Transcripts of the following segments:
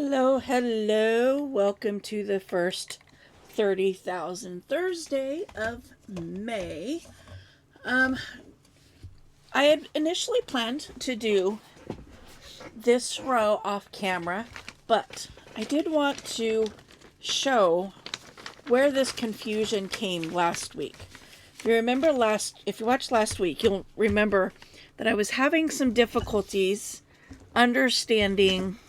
Hello, hello. Welcome to the first 30,000 Thursday of May. Um, I had initially planned to do this row off camera, but I did want to show where this confusion came last week. If you watched last week, you'll remember that I was having some difficulties understanding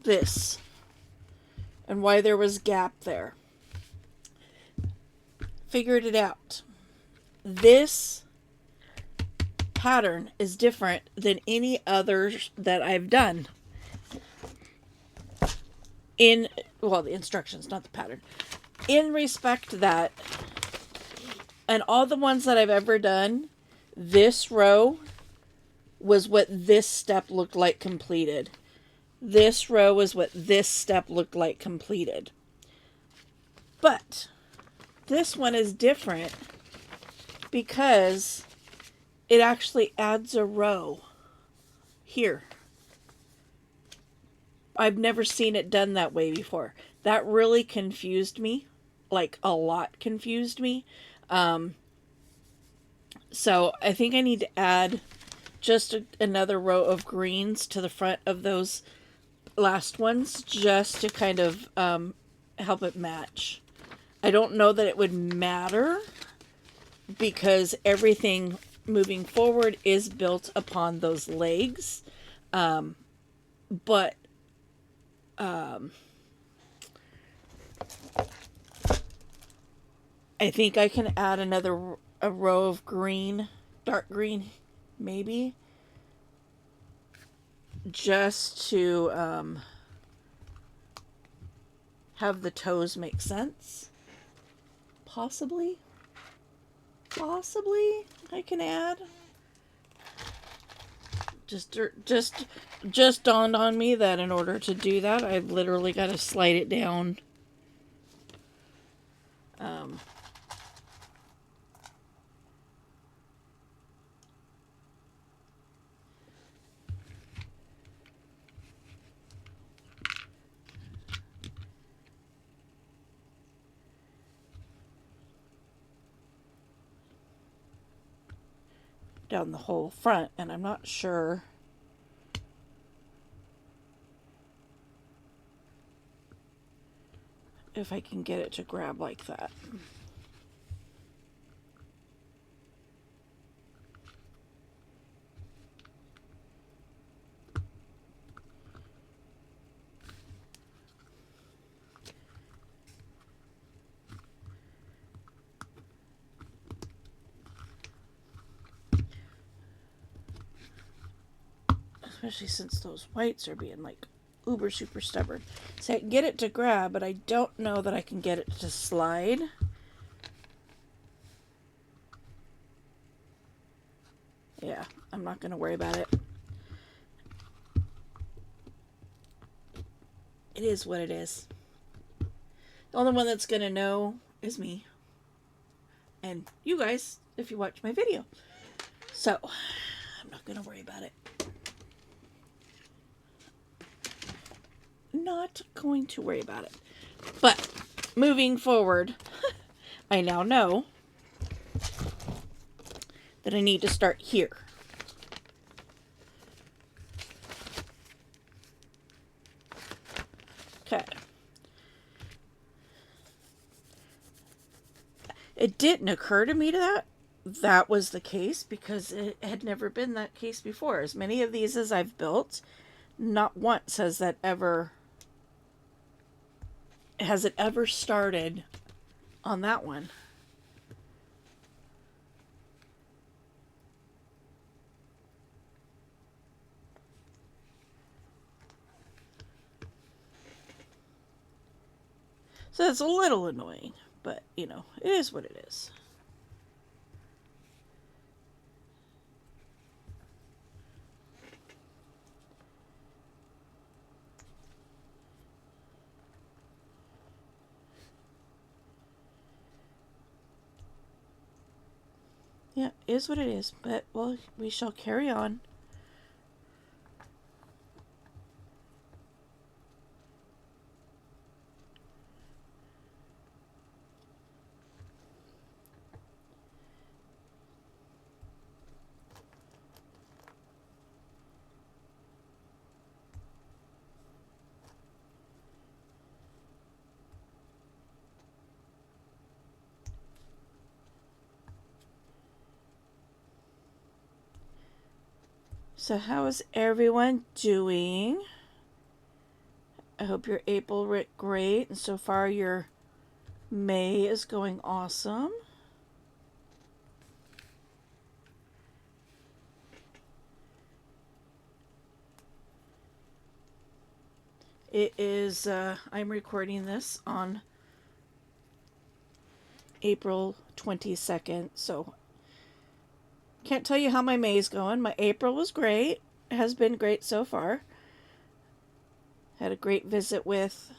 this and why there was gap there. Figured it out. This pattern is different than any others that I've done. The instructions, not the pattern. In respect that, and all the ones that I've ever done, this row was what this step looked like completed. This row was what this step looked like completed. But this one is different because it actually adds a row here. I've never seen it done that way before. That really confused me, like a lot confused me. So I think I need to add just another row of greens to the front of those last ones just to kind of help it match. I don't know that it would matter because everything moving forward is built upon those legs. But I think I can add a row of green, dark green, maybe, just to have the toes make sense. Possibly I can add. Just dawned on me that in order to do that, I've literally got to slide it down. Down the whole front, and I'm not sure if I can get it to grab like that. Especially since those whites are being like uber super stubborn. So I can get it to grab, but I don't know that I can get it to slide. Yeah, I'm not going to worry about it. It is what it is. The only one that's going to know is me. And you guys, if you watch my video. So, I'm not going to worry about it. Not going to worry about it. But, moving forward, I now know that I need to start here. Okay. It didn't occur to me that was the case because it had never been that case before. As many of these as I've built, not once has it ever started on that one. So it's a little annoying, but it is what it is. Yeah, is what it is, but well, we shall carry on. So how is everyone doing? I hope your April went great, and so far your May is going awesome. It is, I'm recording this on April 22nd, so can't tell you how my May's going. My April was great. It has been great so far. Had a great visit with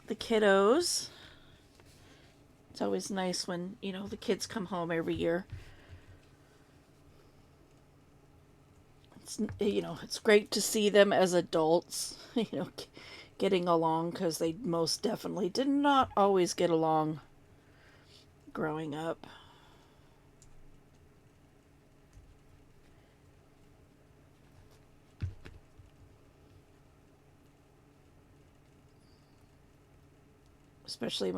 the kiddos. It's always nice when, the kids come home every year. It's great to see them as adults, getting along, because they most definitely did not always get along growing up. Especially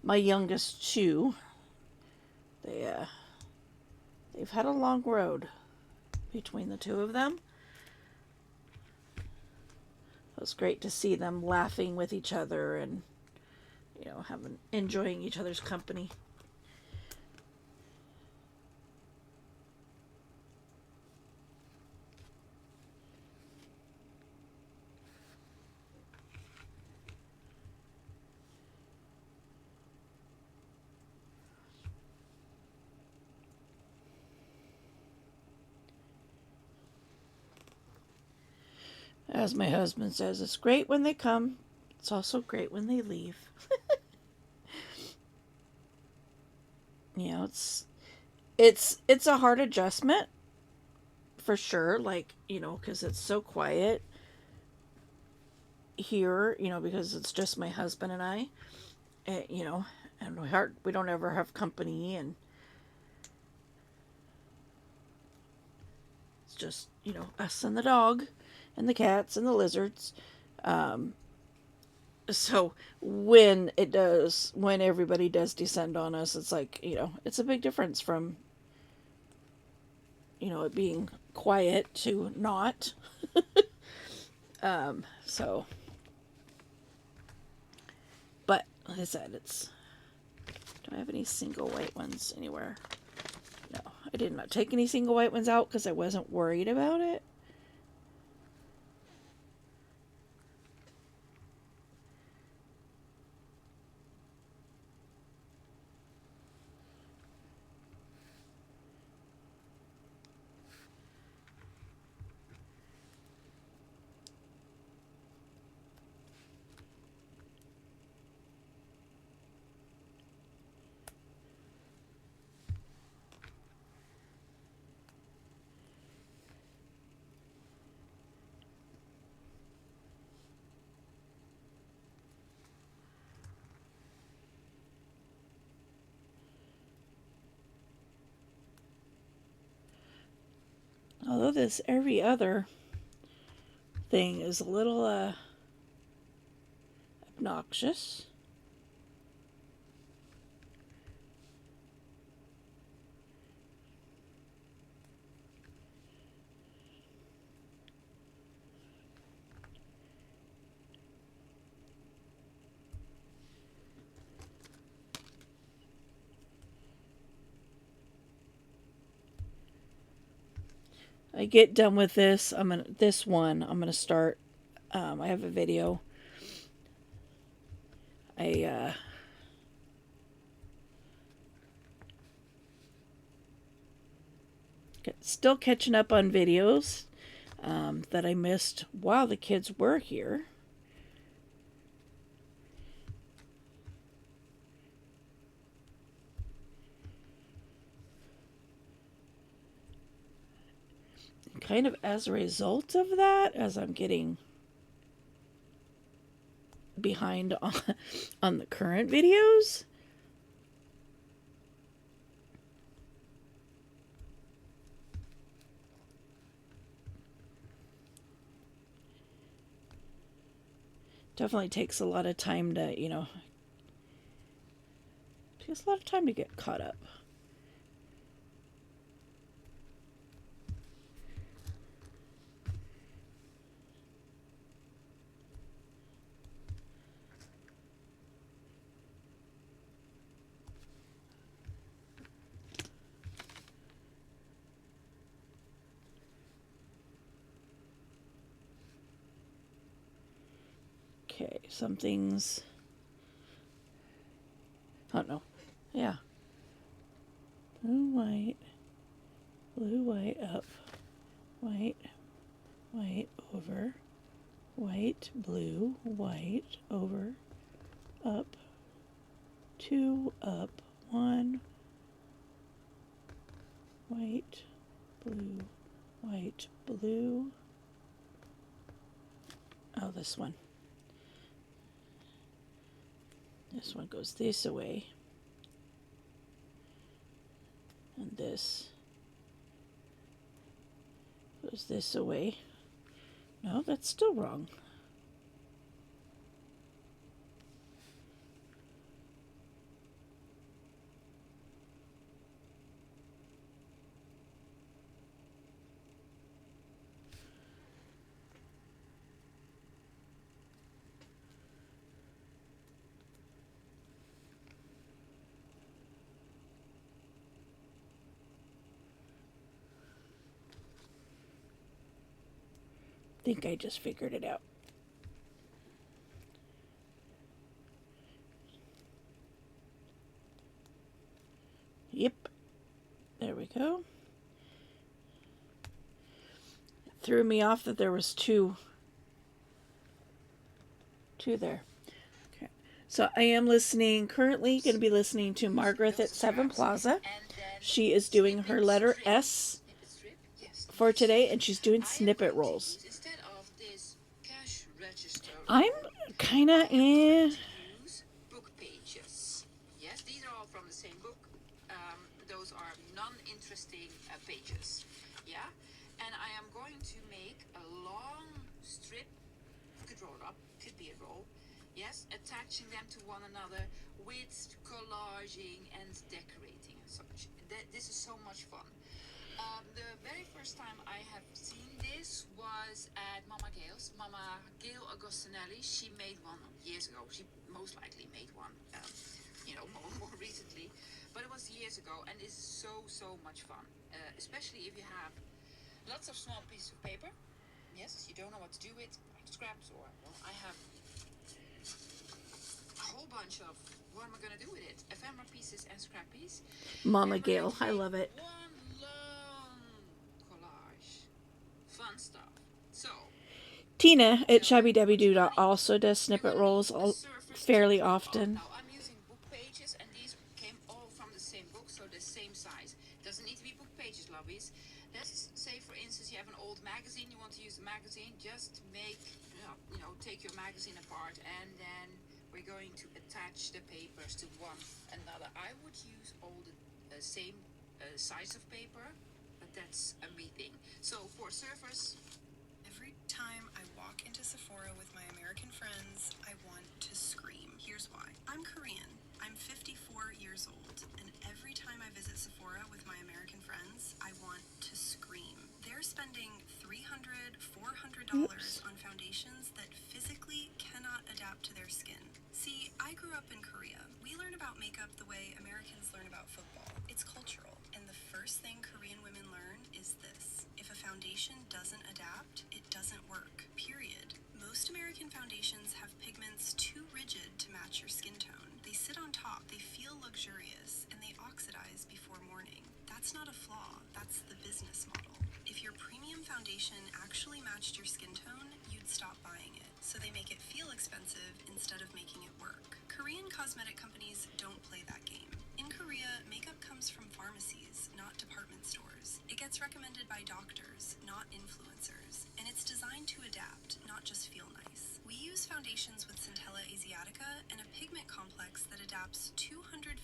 my youngest two. They've had a long road between the two of them. It was great to see them laughing with each other and enjoying each other's company. As my husband says, it's great when they come. It's also great when they leave. It's a hard adjustment for sure. Because it's so quiet here. Because it's just my husband and I. And we don't ever have company, and it's just us and the dog, and the cats and the lizards. So when everybody does descend on us, it's like, it's a big difference from, it being quiet to not. So, but like I said, do I have any single white ones anywhere? No, I did not take any single white ones out because I wasn't worried about it. Although this every other thing is a little obnoxious. I get done with this, I'm gonna start. I have a video. I still catching up on videos that I missed while the kids were here. Kind of as a result of that, as I'm getting behind on the current videos. Definitely takes a lot of time to, takes a lot of time to get caught up. Okay, something's... Oh, no. Yeah. Blue, white, up. White, white, over. White, blue, white, over. Up. 2, up. 1. White, blue, white, blue. Oh, this one. This one goes this away. And this goes this away. No, that's still wrong. I think I just figured it out. Yep. There we go. It threw me off that there was two there. Okay. So I am currently going to be listening to Margaret at Seven Plaza. She is doing her letter S for today, and she's doing snippet rolls. I'm kind of book pages. Yes, these are all from the same book. Those are non-interesting pages. Yeah, and I am going to make a long strip. Could roll it up, could be a roll. Yes, attaching them to one another with collaging and decorating and such. This is so much fun. The very first time I have seen this was at Mama Gail's. Mama Gail Agostinelli, she made one years ago. She most likely made one, more recently. But it was years ago, and it's so much fun. Especially if you have lots of small pieces of paper. Yes, you don't know what to do with, like scraps or, I have a whole bunch of, what am I going to do with it? Ephemera pieces and scrappies. Mama Gail. I love it. Fun stuff. So Tina at Shabby Debbie Doo also does snippet rolls fairly often. Now I'm using book pages, and these came all from the same book, so the same size. Doesn't need to be book pages, lovies. Let's say, for instance, you have an old magazine. You want to use the magazine. Just make, take your magazine apart, and then we're going to attach the papers to one another. I would use all the same size of paper, but that's a me thing. So for surfers, every time I walk into Sephora with my American friends, I want to scream. Here's why. I'm Korean. I'm 54 years old, and every time I visit Sephora with my American friends, I want to scream. They're spending $300, $400 on foundations that physically cannot adapt to their skin. See, I grew up in Korea. We learn about makeup the way Americans learn about football. It's cultural, and the first thing Korean women learn is this. If a foundation doesn't adapt, it doesn't work, period. Most American foundations have pigments too rigid to match your skin tone. They sit on top, they feel luxurious, and they oxidize before morning. That's not a flaw, that's the business model. If your premium foundation actually matched your skin tone, you'd stop buying it. So they make it feel expensive instead of making it work. Korean cosmetic companies don't play that game. In Korea, makeup comes from pharmacies, not department stores. It gets recommended by doctors, not influencers. And it's designed to adapt, not just feel nice. We use foundations with Centella Asiatica and a pigment complex that adapts 251%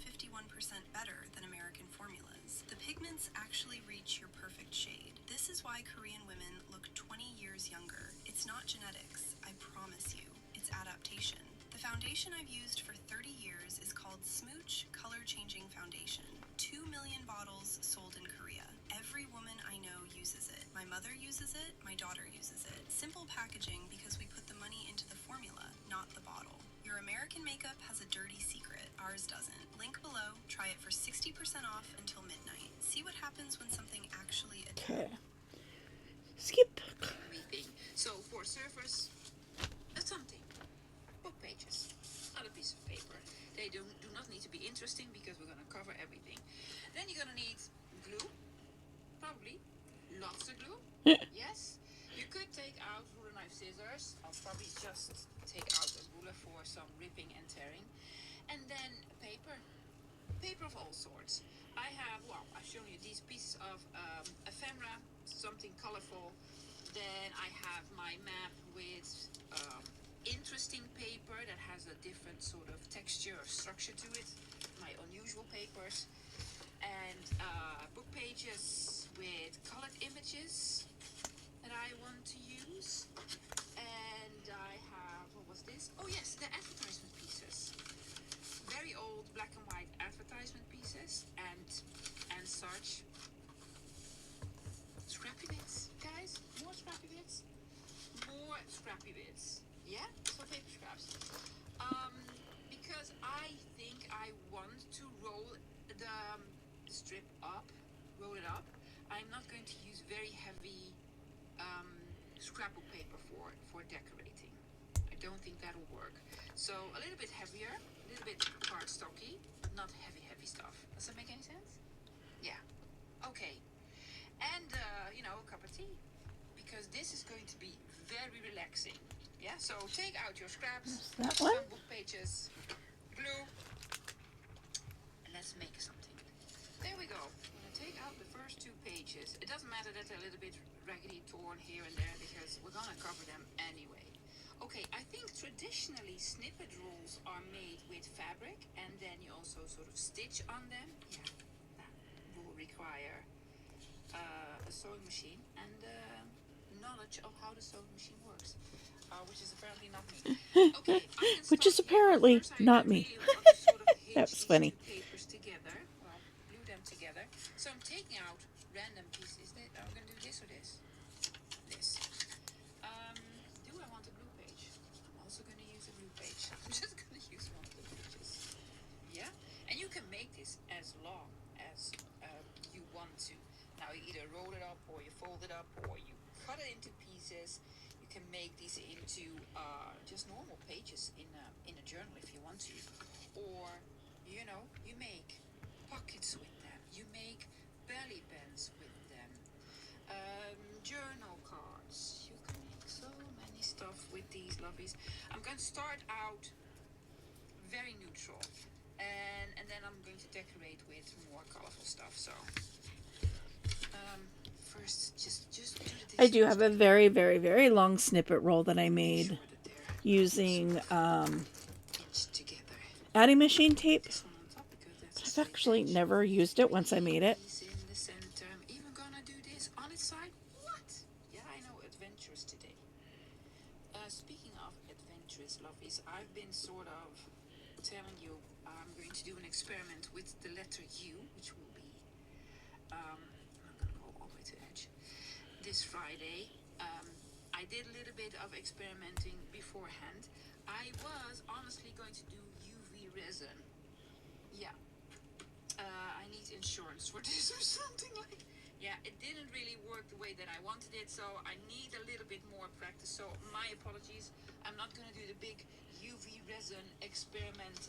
better than American formulas. The pigments actually reach your perfect shade. This is why Korean women look 20 years younger. It's not genetics, I promise you. It's adaptation. The foundation I've used for 30 years is called Smooch Color Changing Foundation. 2 million bottles sold in Korea. Every woman I know uses it. My mother uses it, my daughter uses it. Simple packaging because we put the money into the formula, not the bottle. Your American makeup has a dirty secret. Ours doesn't. Link below. Try it for 60% off until midnight. See what happens when something actually... Okay. Skip. So for surfers, that's something. pages. Not a piece of paper. They do not need to be interesting because we're going to cover everything. Then you're going to need glue. Probably. Lots of glue. Yes. You could take out ruler, knife, scissors. I'll probably just take out a ruler for some ripping and tearing. And then paper. Paper of all sorts. I have, well, I've shown you these pieces of ephemera, something colorful. Then I have my map with interesting paper that has a different sort of texture or structure to it. My unusual papers. And book pages with colored images that I want to use. And I have, what was this? Oh yes, the advertisement pieces. Very old black and white advertisement pieces and such. Scrappy bits, guys. More scrappy bits. More scrappy bits. Yeah? So paper scraps. Because I think I want to roll the strip up, roll it up. I'm not going to use very heavy scrapbook paper for decorating. I don't think that'll work. So a little bit heavier, a little bit cardstocky, but not heavy stuff. Does that make any sense? Yeah. Okay. And a cup of tea, because this is going to be very relaxing. Yeah. So take out your scraps, That one? some book pages, glue, and let's make something. There we go. I'm gonna take out the first 2 pages. It doesn't matter that they're a little bit raggedy, torn here and there, because we're gonna cover them anyway. Okay, I think traditionally snippet rolls are made with fabric and then you also sort of stitch on them. Yeah, that will require a sewing machine and knowledge of how the sewing machine works, which is apparently not me. Okay, I can Which is start here. apparently First, I not me. really want to sort of hitch That was these funny. 2 papers together. Well, glue them together. So I'm taking out random pieces. Are we going to do this or this? This. Do I want a blue page? I'm also going to use a blue page. I'm just going to use one of the pages. Yeah? And you can make this as long as you want to. Now you either roll it up or you fold it up or you cut it into pieces. You can make these into just normal pages in a journal if you want to. Or, you make pockets with them. You make belly bands with them. Journal cards. You can make so many stuff with these lovies. I'm going to start out very neutral. And then I'm going to decorate with more colorful stuff. So, first, just do the I do have a very, very, very long snippet roll that I made using together. adding machine tape. This one on top because that's I've actually never used it once I made it. in the center. I'm even gonna do this on its side. What? Yeah, I know, adventures today. Speaking of adventures, lovies, I've been sort of telling you I'm going to do an experiment with the letter U, which will be I'm gonna go all the way to edge. This Friday, I did a little bit of experimenting beforehand. I was honestly going to do UV resin. Yeah. I need insurance for this or something like. Yeah, it didn't really work the way that I wanted it, so I need a little bit more practice. So my apologies. I'm not going to do the big UV resin experiment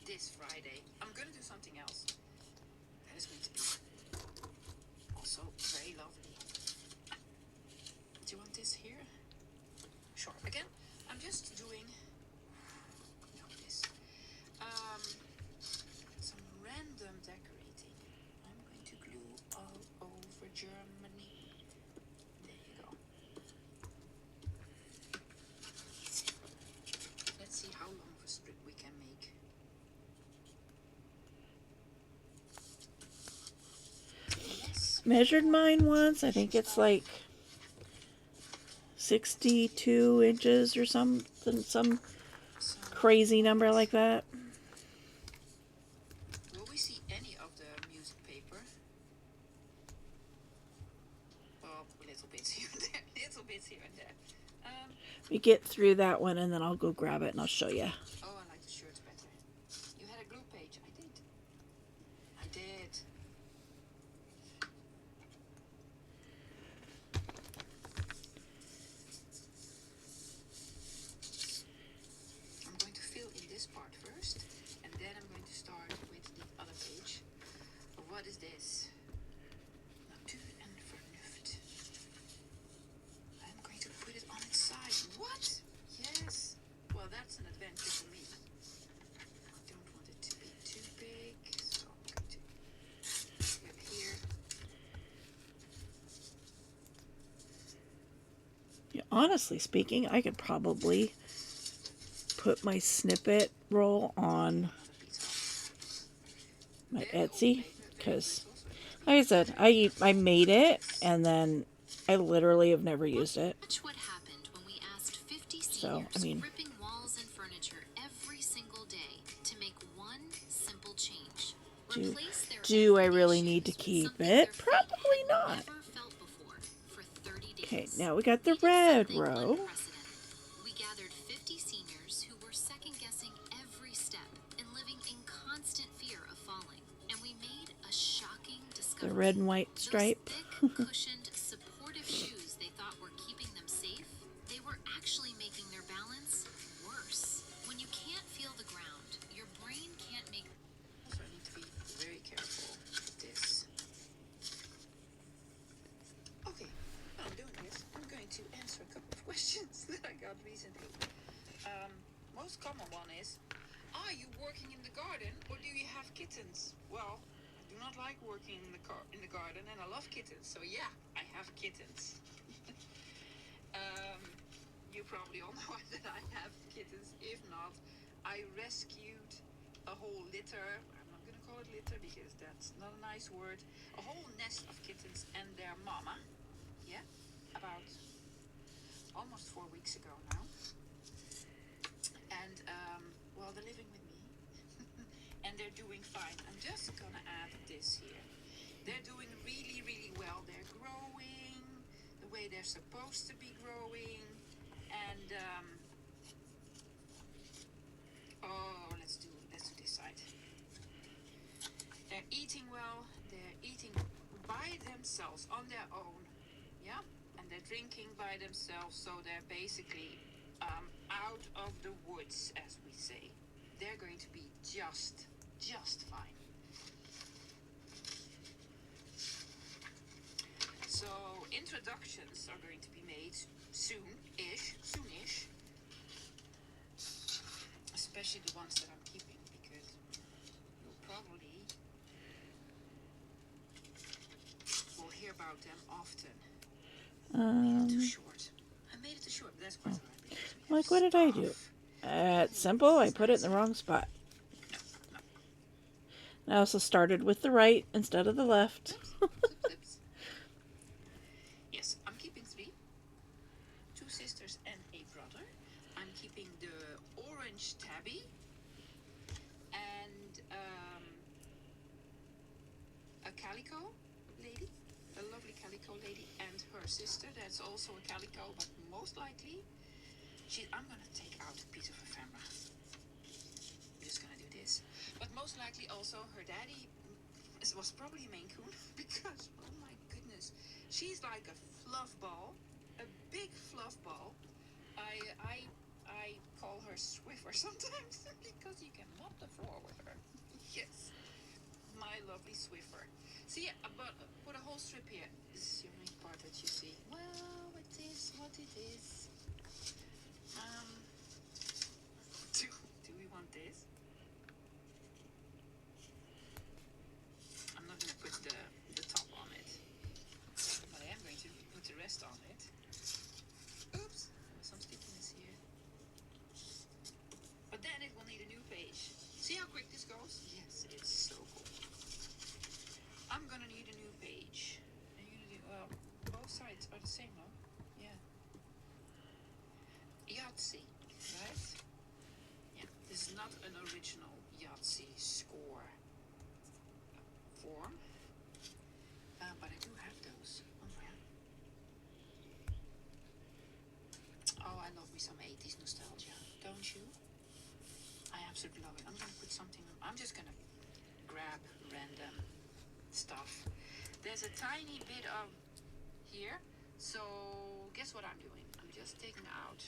this Friday. I'm going to do something else. That is going to be also very lovely. Do you want this here? Sure. Again, I'm just doing this. Some random decorating. I'm going to glue all over Germany. There you go. Let's see how long of a strip we can make. Yes. Measured mine once. I think it's like 62 inches or something, some crazy number like that. Will we see any of the music paper? Well, little bits here and there. Little bits here and there. We get through that one and then I'll go grab it and I'll show you. Oh, I like the shirts better. You had a glue page. I did. I did. Yeah, honestly speaking, I could probably put my snippet roll on my Etsy because, like I said, I made it and then I literally have never used it. Watch what happened when we asked 50 So, seniors I mean, ripping walls and furniture every single day to make one simple change. Replace their do I everyday really need to shoes with keep something it? their feet Probably had not. never felt before for 30 days. Okay, now we got the We did red something row. unprecedented. We gathered 50 seniors who were second-guessing every step and living in constant fear of falling. And we made a shocking discovery. The red and white stripe. Those thick, cushioned, supportive shoes they thought were keeping them safe, they were actually making their balance worse. When you can't feel the ground, your brain can't make... Also, I need to be very careful with this. Okay, while I'm doing this, I'm going to answer a couple of questions that I got recently. Most common one is, are you working in the garden or do you have kittens? Well, I do not like working in the garden, and I love kittens, so yeah, I have kittens. You probably all know that I have kittens. If not, I rescued a whole litter. I'm not gonna call it litter because that's not a nice word. A whole nest of kittens and their mama. Yeah, about almost 4 weeks ago now. And well, they're living with me, and they're doing fine. I'm just gonna add this here. They're doing really, really well. They're growing the way they're supposed to be growing, and let's do this side. They're eating well. They're eating by themselves on their own, yeah, and they're drinking by themselves. So they're basically out of the woods, as we say. They're going to be just fine. So introductions are going to be made soonish, especially the ones that I'm keeping, because you'll probably will hear about them often. Made it too short. I made it too short, but that's quite alright. Like, what did I do? It's simple. I put it in the wrong spot. I also started with the right instead of the left. Oops. Yes, I'm keeping 3. 2 sisters and a brother. I'm keeping the orange tabby and a calico lady, a lovely calico lady, and her sister. That's also a calico, but most likely, I'm gonna take out a piece of ephemera. I'm just gonna do this. But most likely also her daddy was probably a Maine Coon because, oh my goodness, she's like a fluff ball, a big fluff ball. I call her Swiffer sometimes because you can mop the floor with her. Yes, my lovely Swiffer. So yeah, but put a whole strip here. This is the only part that you see. Well, it is what it is. Do we want this? I'm not going to put the top on it, but I am going to put the rest on it. Oops, there's some stickiness here. But then it will need a new page. See how quick this goes? Yes, it's so cool. I'm gonna need a new page. And well, both sides are the same, no? Yeah. Yahtzee, right? Yeah, this is not an original Yahtzee score form. But I do have those. Oh, I love me some 80s nostalgia, don't you? I absolutely love it. I'm gonna put something. I'm just gonna grab random stuff. There's a tiny bit of here, so guess what I'm doing? I'm just taking out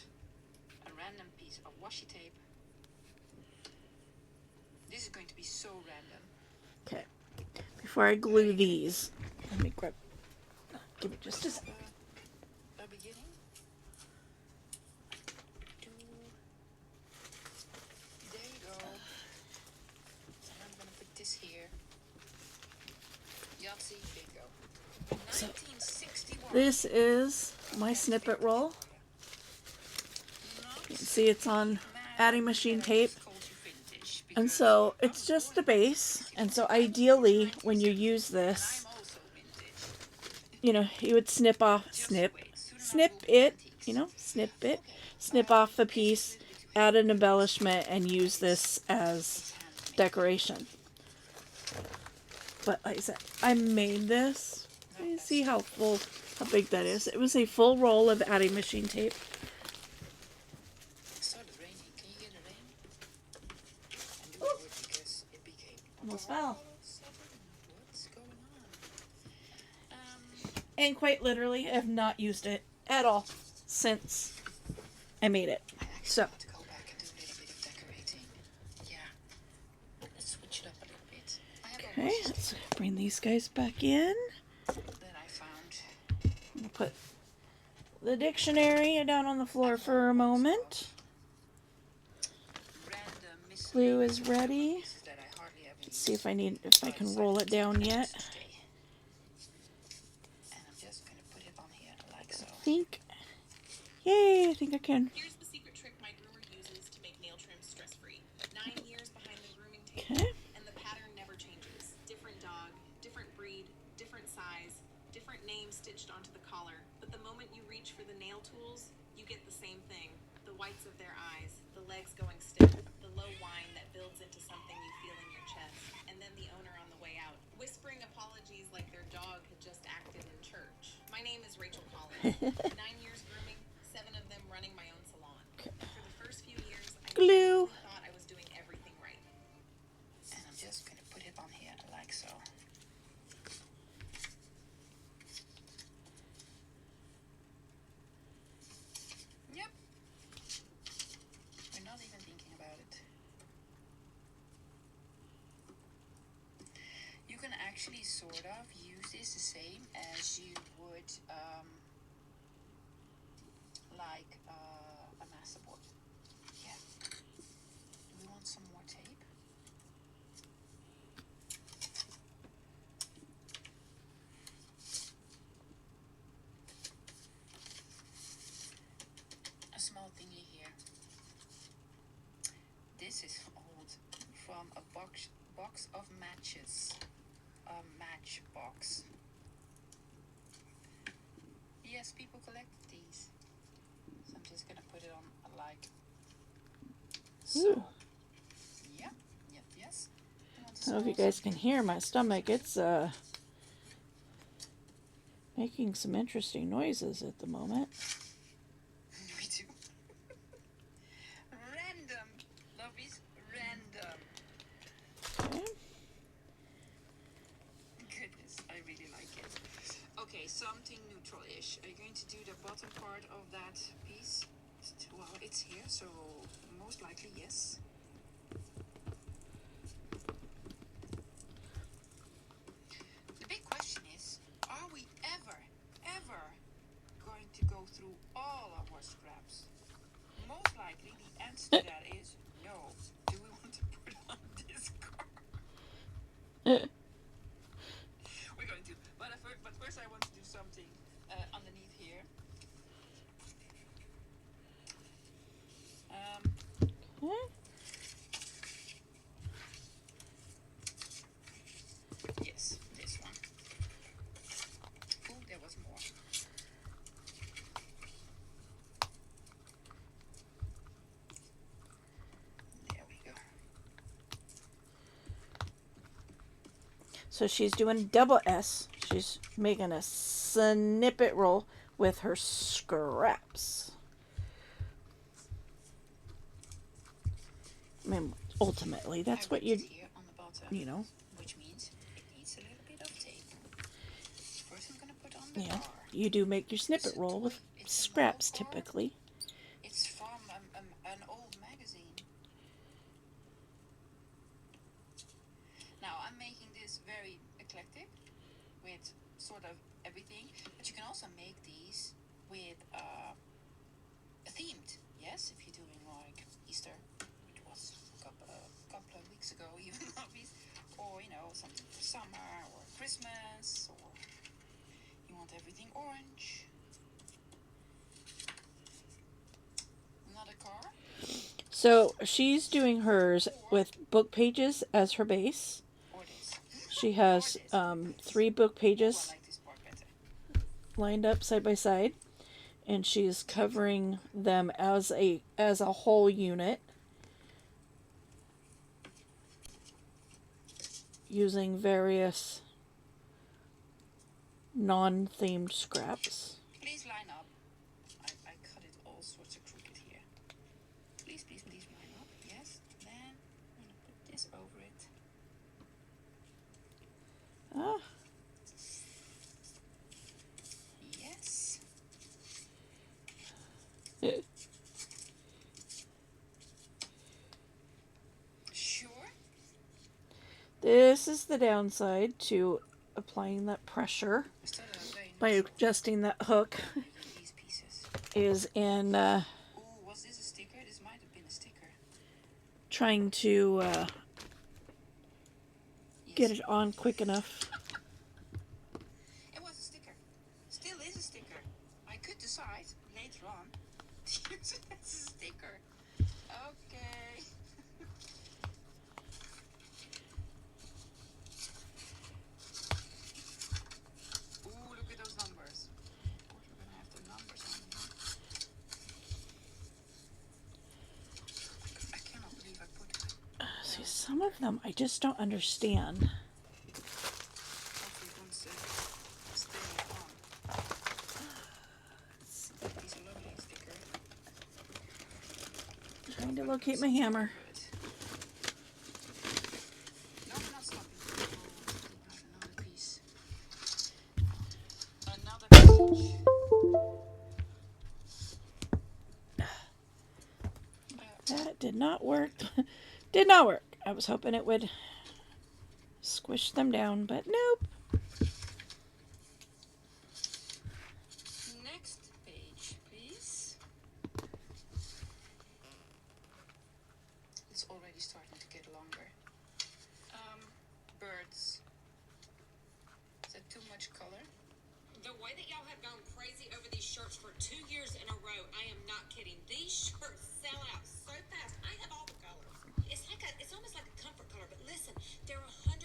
a random piece of washi tape. This is going to be so random. Okay. Before I glue these, let me grab. Give it just a second. A beginning. There you go. And I'm gonna put this here. Yahtzee bingo. So, 1961. this is my snippet roll. See, it's on adding machine tape. And so it's just the base. And so ideally, when you use this, you know, you would snip it, snip off the piece, add an embellishment, and use this as decoration. But like I said, I made this. You see how big that is. It was a full roll of adding machine tape. It started raining. Can you hear the rain? I knew it would because it became. Almost fell. What's going on? And quite literally, I have not used it at all since I made it. I actually So, want to go back and do a little bit of decorating. Yeah. Let's switch it up a little bit. I have a okay, washi let's tape bring these guys back in. that I found. We'll put the dictionary down on the floor for a moment. Random Glue miscellaneous is ready. pieces that I hardly ever Let's use. see if I can roll it down yet. Stay. And I'm just gonna put it on here like so. Yay, I think I can. Here's the secret trick my groomer uses to make nail trim stress-free. 9 years behind the grooming table, Okay. and the pattern never changes. Different dog, different breed, different size, different name stitched onto the collar. But the moment you reach for the nail tools, you get the same thing. The whites of their eyes, the legs going stiff, the low whine that builds into something you feel in your chest, and then the owner on the way out, whispering apologies like their dog had just acted in church. My name is Rachel Collins. 9 years grooming, 7 of them running my own salon. For the first few years, I Glue. thought I was doing everything right. And I'm just gonna put it on here like so. Yep. We're not even thinking about it. You can actually sort of use this the same as you would like a masterboard. Yeah. Do we want some more tape? A small thingy here. This is old from a box of matches. A matchbox. Yes, people collect these. So I'm just gonna put it on like so. Ooh. Yep, yes. I don't know if you guys can hear my stomach. It's making some interesting noises at the moment. Me too. Random. Lovies, random. Okay. Goodness, I really like it. Okay, something neutral-ish. Are you going to do the bottom part of that piece? Well, it's here, so most likely yes. The big question is, are we ever going to go through all of our scraps? Most likely the answer to that is no. Do we want to put on this card? We're going to. But first I want to do something underneath here. Okay. Yes, this one. Oh, there was more. There we go. So she's doing double S. She's making a snippet roll with her scraps. I mean, ultimately, that's what you, Here on the bottom, you know, which means it needs a little bit of tape. First I'm gonna put on the yeah, bar. you do make your snippet roll with scraps typically. It's from an old magazine. Now I'm making this very eclectic with sort of everything, but you can also make these with themed. Yes, if you're doing like Easter, which was a couple of weeks ago, even or something for summer or Christmas, or you want everything orange. Another car. So she's doing hers with book pages as her base. Or this. She has 3 book Oh, I pages like this part better. lined up side by side, and she's covering them as a whole unit using various non-themed scraps. Please line up. I cut it all sorts of crooked here. Please line up. Yes. Then I'm gonna put this over it. Ah, Yes. Sure. this is the downside to applying that pressure Still a very by nice adjusting that hook these pieces. is in Ooh, was this a sticker? This might have been a sticker. trying to Yes. get it on quick enough. It was a sticker. Still is a sticker. I could decide later on to use it as a sticker. Okay. Ooh, look at those numbers. Of course, we're gonna have the numbers on here. I cannot believe I put it. See, some of them I just don't understand. Hopefully it won't stay on. These are lovely stickers. Trying to locate my hammer. No, we're not stopping. Another piece. Another page. That did not work. Did not work. I was hoping it would squish them down, but nope. Next page, please. It's already starting to get longer. Birds. Is that too much color? The way that y'all have gone crazy over these shirts for 2 years in a row, I am not kidding. These shirts sell out so fast. I have all the colors. It's almost like a comfort color, but listen, they're 100%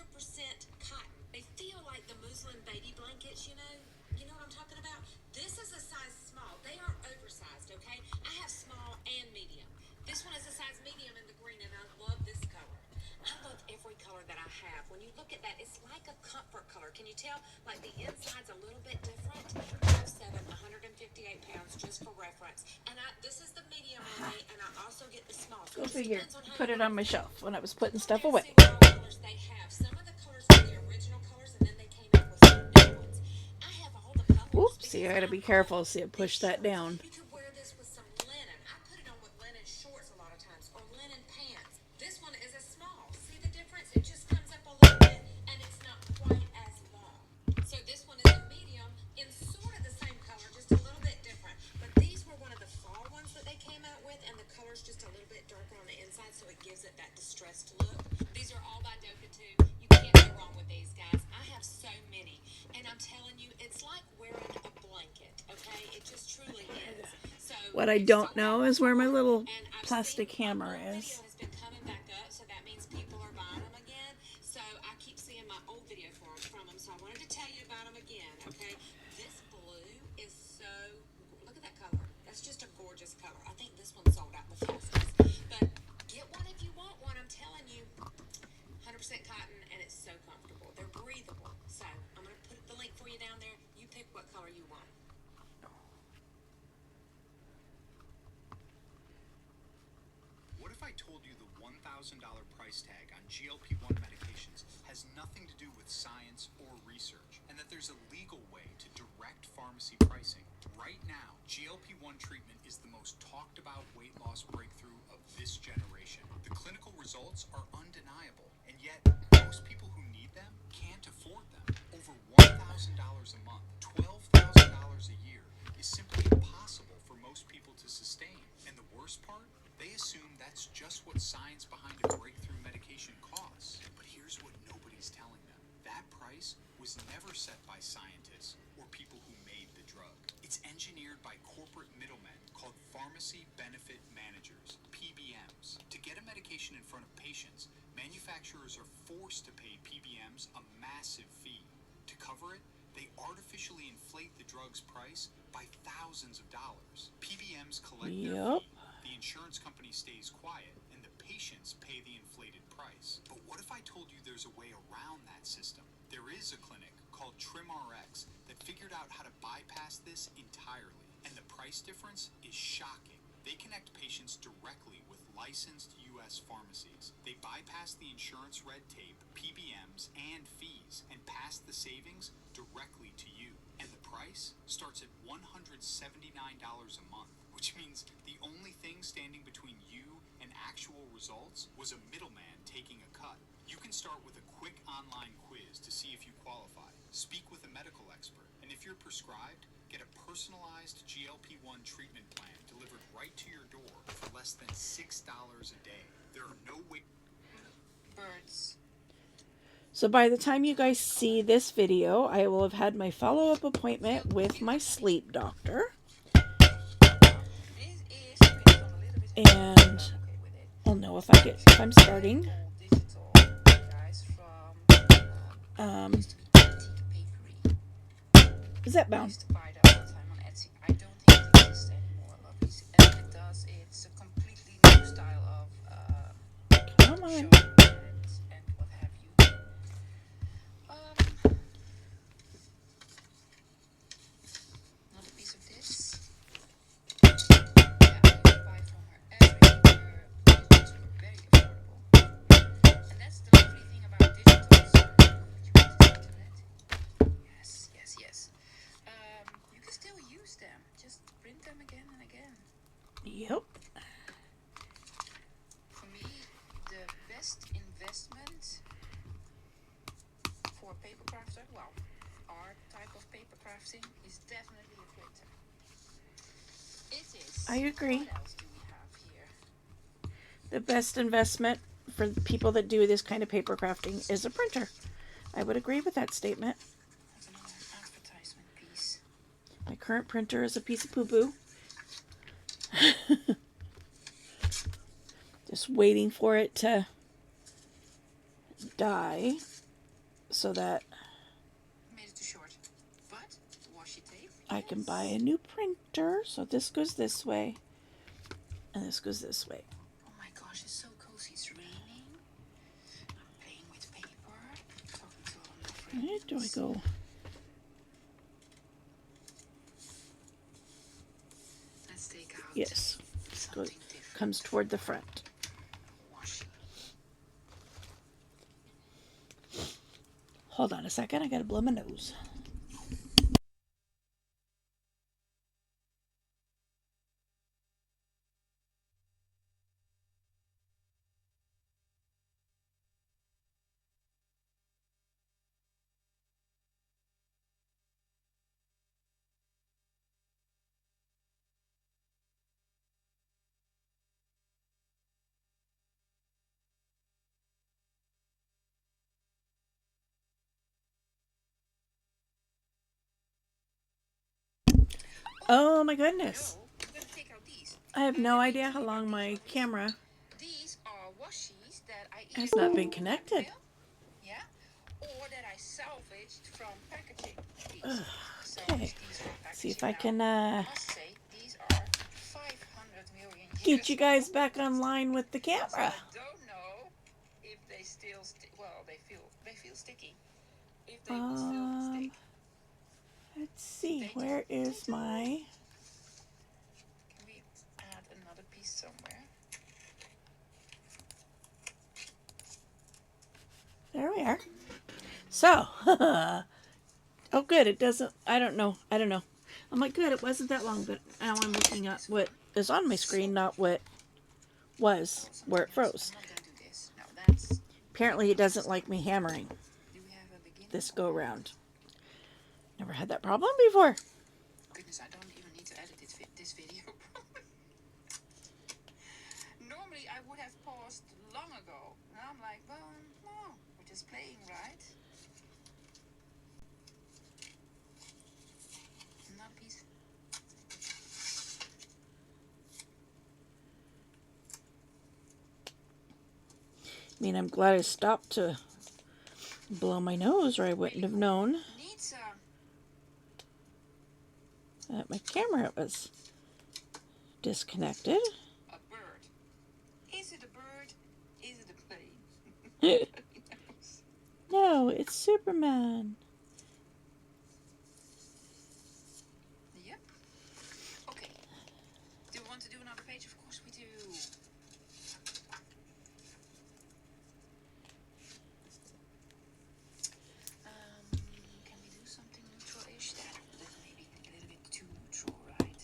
cotton. They feel like the muslin baby blankets, you know? You know what I'm talking about? This is a size small. They are oversized, okay? I have small and medium. This one is a size medium in the green, and I love this color. I love every color that I have. When you look at that, it's like a comfort color. Can you tell? Like the inside's a little bit different. 5'7", 158 pounds, just for reference. And this is the medium on me, and I also get the small. So Go it figure. depends on how Put you it on my shelf when I was putting stuff let's away. see what all colors they have. Some of the colors were the original colors, and then they came out with some new ones. I have all the colors. Oops, see, I because gotta be love careful. See, it these pushed that shirts. down. You could wear this with some linen. I put it on with linen shorts a lot of times, or linen pants. This one is a small. See the difference? It just comes up a little bit, and it's not quite as long. So this one is a medium in sort of the same color, just a little bit different. But these were one of the fall ones that they came out with, and the color's just a little bit darker on the inside, so it gives it that distressed look. These are all by Doka too. You can't go wrong with these, guys. I have so many, and I'm telling you, it's like wearing a blanket. Okay, it just truly is. So What I don't know is where my little plastic hammer is. Video has been coming back up, so that means people are buying them again. So I keep seeing my old video from them, so I wanted to tell you about them again. Okay, this blue is so. Look at that color. That's just a gorgeous color. I think this one sold out the fastest. But get one if you want one. I'm telling you, 100% cotton, and it's so comfortable. They're breathable. So I'm gonna put the link for you down there. You pick what color you want. What if I told you the $1,000 price tag on GLP-1 medications has nothing to do with science or research, and that there's a legal way to direct pharmacy pricing? Right now, GLP-1 treatment is the most talked about weight loss breakthrough of this generation. The clinical results are undeniable, and yet most people who need them can't afford them. Over $1,000 a month, $12,000 a year is simply impossible for most people to sustain. And the worst part? They assume that's just what science behind a breakthrough medication costs. But here's what nobody's telling them. That price was never set by scientists or people who made the drug. It's engineered by corporate middlemen called pharmacy benefit managers, PBMs. medication in front of patients, manufacturers are forced to pay PBMs a massive fee. To cover it, they artificially inflate the drug's price by thousands of dollars. PBMs collect their Yep. fee, the insurance company stays quiet, and the patients pay the inflated price. But what if I told you there's a way around that system? There is a clinic called TrimRx that figured out how to bypass this entirely, and the price difference is shocking. They connect patients directly with licensed U.S. pharmacies. They bypass the insurance red tape, PBMs, and fees, and pass the savings directly to you. And the price starts at $179 a month, which means the only thing standing between you and actual results was a middleman taking a cut. You can start with a quick online quiz to see if you qualify. Speak with a medical expert, and if you're prescribed, get a personalized GLP-1 treatment plan delivered right to your door for less than $6 a day. There are no way. Birds. So by the time you guys see this video, I will have had my follow-up appointment with my sleep doctor. This is printed on a little bit. And I'm okay with it. I'll know if I'm starting. All digital, guys, from used to be antique papery. Is that I bound? used to buy that all the time on Etsy. I don't think it exists anymore, lovelies. And if it does, it's a completely new style of Come on. showing and what have you. Another piece of this. Yeah, you can buy from her everywhere. These were very affordable. And that's the lovely thing about digital. So, you use the internet. Yes, yes, yes. You can still use them. Just print them again and again. Yep. For me, the best investment for a paper crafter, well, our type of paper crafting, is definitely a printer. It is. I agree. What else do we have here? The best investment for the people that do this kind of paper crafting is a printer. I would agree with that statement. That's another advertisement piece. My current printer is a piece of poo-poo. Just waiting for it to die so that Made it too short. But washi tape. I can buy a new printer. So this goes this way. And this goes this way. Oh my gosh, it's so cozy. It's raining. I'm playing with paper. Talking to all my friends. Where do I go? Let's take out Yes. something Goes, different. comes toward the front. Washi. Hold on a second. I gotta blow my nose. Oh my goodness. No, I'm gonna take out these. I have no idea how long my camera These are washies that I has either not been connected. yeah, or that I salvaged from packaging. These. Okay. Salvaged these from packaging. See if I Now, can I must say, these are 500 million years get you guys old. back online with the So I camera. don't know if they still well, they feel sticky. If they will still stick. Let's see, where is my... Can we add another piece somewhere? There we are. So, oh good, it doesn't, I don't know. I'm like, good, it wasn't that long, but now I'm looking at what is on my screen, not what was, where it froze. I'm not gonna do this. No, that's. Apparently it doesn't like me hammering Do we have a beginning? this go round. Never had that problem before. Goodness, I don't even need to edit this video. Normally I would have paused long ago. Now I'm like, well, no, we're just playing, right? Another piece. I mean, I'm glad I stopped to blow my nose, or I wouldn't have known Needs that my camera was disconnected. a bird. Is it a bird? Is it a plane? No, it's Superman. Yep. Okay. Do we want to do another page? Of course we do. Can we do something neutral-ish? That maybe a little bit too neutral, right?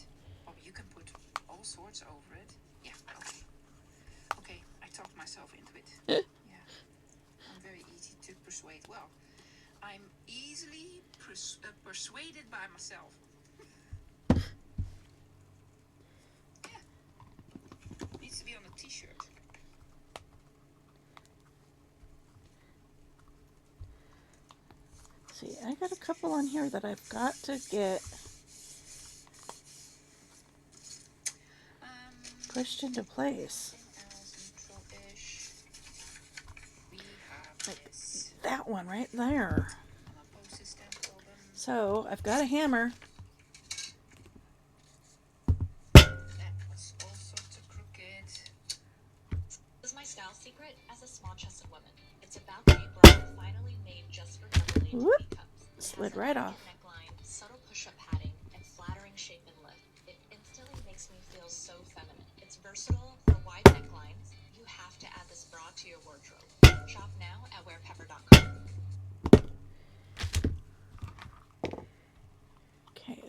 Oh, you can put all sorts over it. Yeah. Okay. Okay. I talked myself into it. Yeah. I'm very easy to persuade. Well, I'm easily persuaded by myself. Yeah. Needs to be on a t-shirt. See, I got a couple on here that I've got to get pushed into place. Something else neutral-ish. We have Like this that one right there. on a postage stamp album. So I've got a hammer. That was all sorts of crooked. This is my style secret as a small-chested woman. It's about the bra finally made just for Beverly and Whoop. teacups. It Slid has a right delicate off. neckline, subtle push-up padding, and flattering shape and lift. It instantly makes me feel so feminine. It's versatile for wide necklines. You have to add this bra to your wardrobe. Shop now at wearpepper.com. Okay,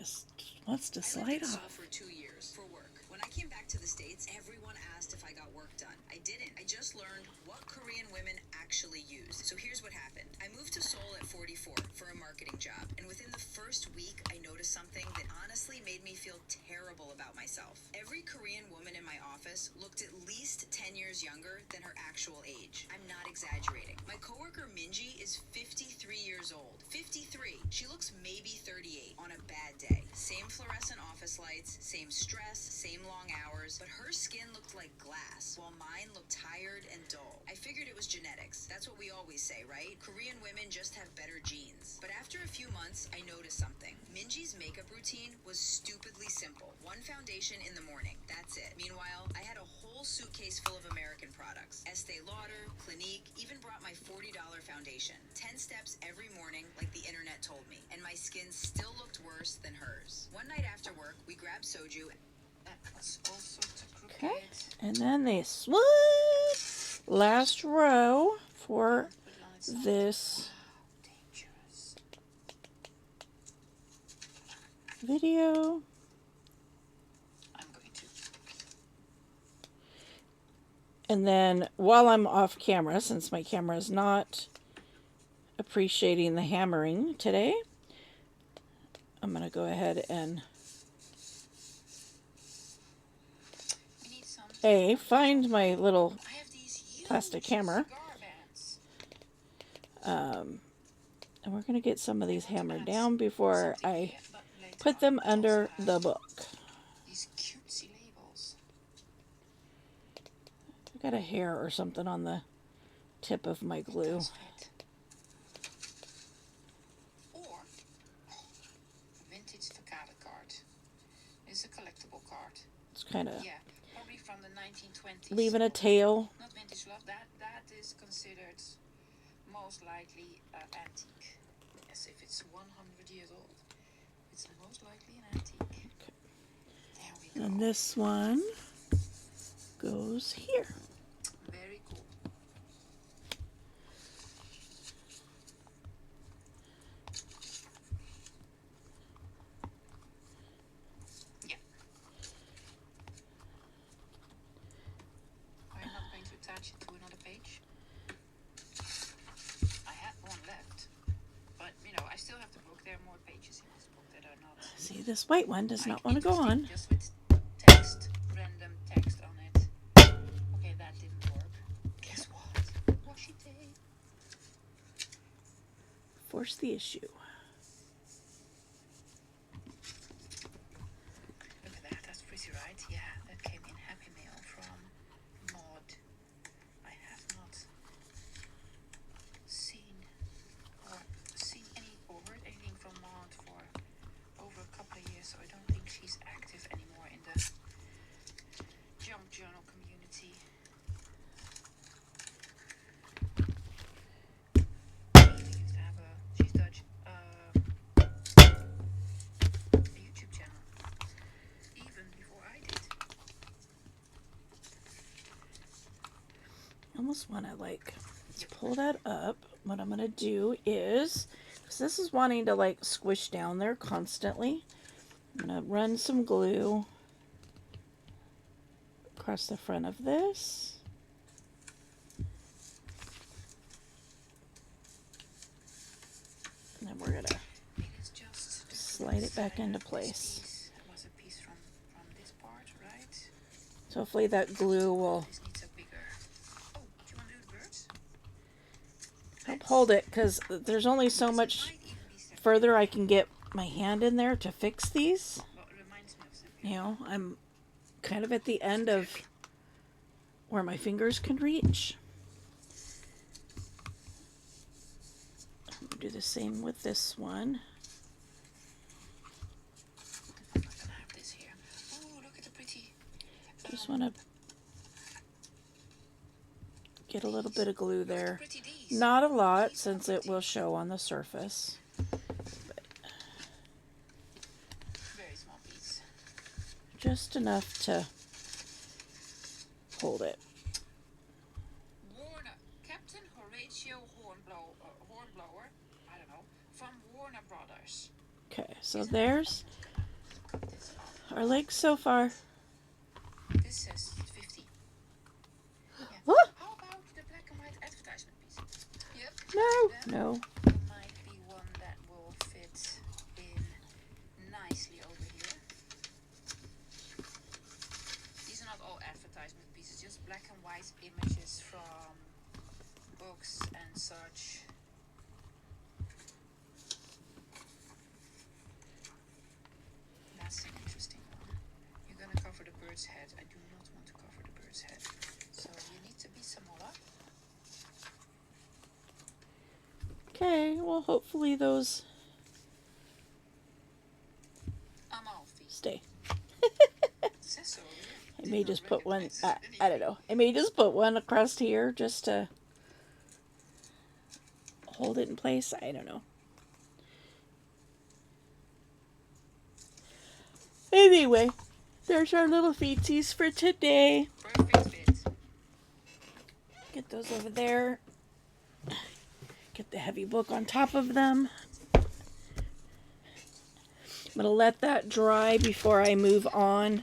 wants to I lived slide in Seoul off. for 2 years for work. When I came back to the States, everyone asked if I got work done. I didn't. I just learned what Korean women actually use. So here's what happened. I moved to Seoul at 44 for a marketing job, and within the first week, I noticed something that honestly made me feel terrible about myself. Every Korean woman in my office looked at least 10 years younger than her actual age. I'm not exaggerating. My coworker Minji is 53 years old. 53. She looks maybe 38 on a bad day. Same fluorescent office lights, same stress, same long hours, but her skin looked like glass, while mine looked tired and dull. I figured it was genetics. That's what we always say, right? Korean women just have better genes. But after a few months, I noticed something. Minji's makeup routine was stupidly simple. One foundation in the morning. That's it. Meanwhile, I had a whole suitcase full of American products. Estee Lauder, Clinique, even brought my $40 foundation. 10 steps every morning, like the internet told me. And my skin still looked worse than hers. One night after work, we grabbed soju. That was all sorts of crooked. Okay, and then they swoop. Last row for Put it on its side. this Wow, dangerous. video. I'm going to. And then while I'm off camera, since my camera is not appreciating the hammering today, I'm going to go ahead and We need some. find my little I have these huge plastic hammer. cigar bands. And we're going to get some of these hammered down before Something I here, but later put on. them We also under have the book. these cutesy labels. I got a hair or something on the tip of my glue. Does fit. Or a vintage Facada card. It's a collectible card. It's kind of Yeah, probably from the 1920s. leaving a tail. Not vintage love. That is considered most likely antique. Yes, if it's 100 years old, it's most likely an antique. There we go. And this one goes here. Very cool. Yeah. Are you not going to attach it to another page? I have one left, but I still have the book. There are more pages in this book that are not. See, this white one does not want to go on. Just with text, random text on it. Okay, that didn't work. Guess what? Washi tape. Force the issue. Look at that. That's pretty, right? Yeah, that came in Happy Mail from Maud. I have not almost want to like pull that up. What I'm going to do is, because this is wanting to like squish down there constantly, I'm going to run some glue across the front of this. And then we're going to slide it back into place. It was a piece from this part, right? So hopefully that glue will This needs a bigger. Oh, do you want to do the birds? help hold it, because there's only so much Might even be separate. further I can get my hand in there to fix these. Well, it reminds me of something. You know, I'm kind of at the end of where my fingers can reach. Do the same with this one. I'm not gonna have this here. Oh, look at the pretty. Just want to get a little bit of glue there. Pretty D's. Not a lot, since it will show on the surface. Very small piece. Just enough to hold it. Warner, Captain Horatio Hornblower, I don't know, from Warner Brothers. Okay, so there's Cut this off. our legs so far. This says 50. Yeah. Ah! How about the black and white advertisement piece? Yep. No, Then no. there might be one that will fit in nicely over here. These are not all advertisement pieces, just black and white images from books and such. That's an interesting one. You're gonna cover the bird's head. I do not want to cover the bird's head. So you need to be smaller. Okay, well, hopefully those Amalfi. stay. It says so. I may just put one, I don't know. I may just put one across here just to hold it in place. I don't know. Anyway, there's our little feetsies for today. Perfect fit. Get those over there. Get the heavy book on top of them. I'm going to let that dry before I move on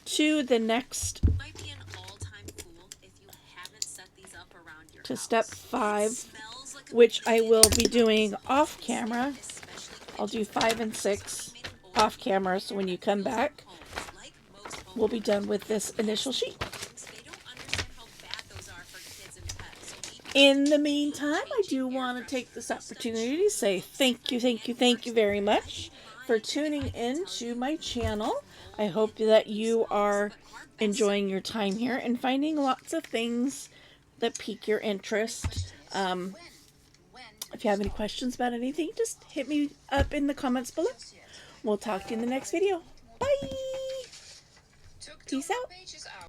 to the next, Might be an all-time fool if you haven't set these up around your to house. step 5, Smells like a which I million will be doing times. off camera. Especially I'll do kitchen 5 and 6 off camera, so when you come back, homes. Like most home we'll be done with this initial sheet. homes, they don't understand how bad those are for kids and pets. So we In the meantime, I do want to take this opportunity to say thank you very much for tuning in to my channel. I hope that you are enjoying your time here and finding lots of things that pique your interest. If you have any questions about anything, just hit me up in the comments below. We'll talk to you in the next video. Bye! Took Peace 2 out. pages out.